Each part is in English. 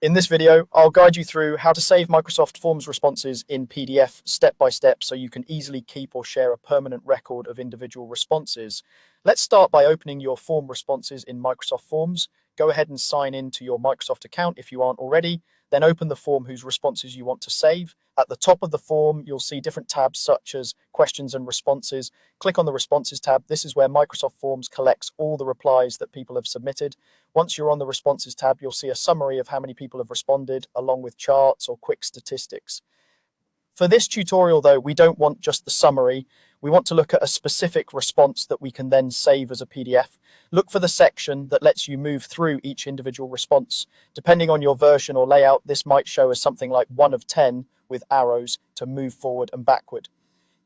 In this video, I'll guide you through how to save Microsoft Forms responses in PDF step by step so you can easily keep or share a permanent record of individual responses. Let's start by opening your form responses in Microsoft Forms. Go ahead and sign in to your Microsoft account if you aren't already. Then open the form whose responses you want to save. At the top of the form, you'll see different tabs such as questions and responses. Click on the responses tab. This is where Microsoft Forms collects all the replies that people have submitted. Once you're on the responses tab, you'll see a summary of how many people have responded, along with charts or quick statistics. For this tutorial, though, we don't want just the summary. We want to look at a specific response that we can then save as a PDF. Look for the section that lets you move through each individual response. Depending on your version or layout, this might show as something like 1 of 10 with arrows to move forward and backward.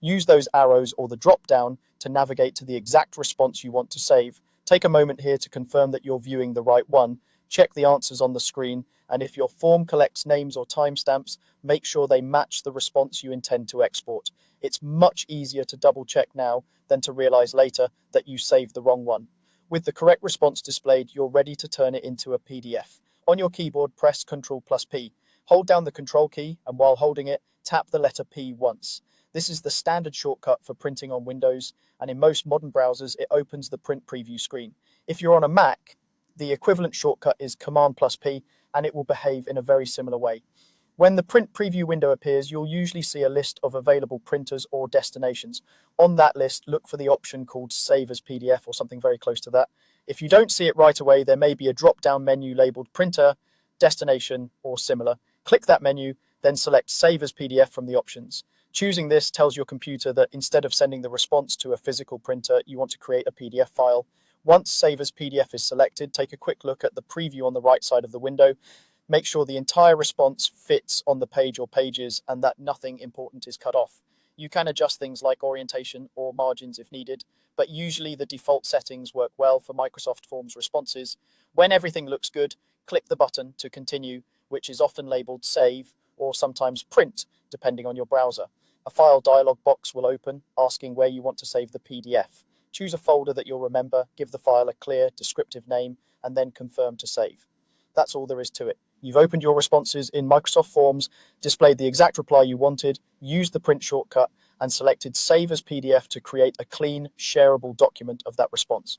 Use those arrows or the drop down to navigate to the exact response you want to save. Take a moment here to confirm that you're viewing the right one. Check the answers on the screen, and if your form collects names or timestamps, make sure they match the response you intend to export. It's much easier to double check now than to realize later that you saved the wrong one. With the correct response displayed, you're ready to turn it into a PDF. On your keyboard, press Ctrl+P. Hold down the Control key, and while holding it, tap the letter P once. This is the standard shortcut for printing on Windows, and in most modern browsers, it opens the print preview screen. If you're on a Mac, the equivalent shortcut is Command+P, and it will behave in a very similar way. When the print preview window appears, you'll usually see a list of available printers or destinations. On that list, look for the option called Save as PDF or something very close to that. If you don't see it right away, there may be a drop-down menu labeled Printer, Destination, or similar. Click that menu, then select Save as PDF from the options. Choosing this tells your computer that instead of sending the response to a physical printer, you want to create a PDF file. Once Save as PDF is selected, take a quick look at the preview on the right side of the window. Make sure the entire response fits on the page or pages and that nothing important is cut off. You can adjust things like orientation or margins if needed, but usually the default settings work well for Microsoft Forms responses. When everything looks good, click the button to continue, which is often labeled Save or sometimes Print, depending on your browser. A file dialog box will open, asking where you want to save the PDF. Choose a folder that you'll remember, give the file a clear, descriptive name, and then confirm to save. That's all there is to it. You've opened your responses in Microsoft Forms, displayed the exact reply you wanted, used the print shortcut, and selected Save as PDF to create a clean, shareable document of that response.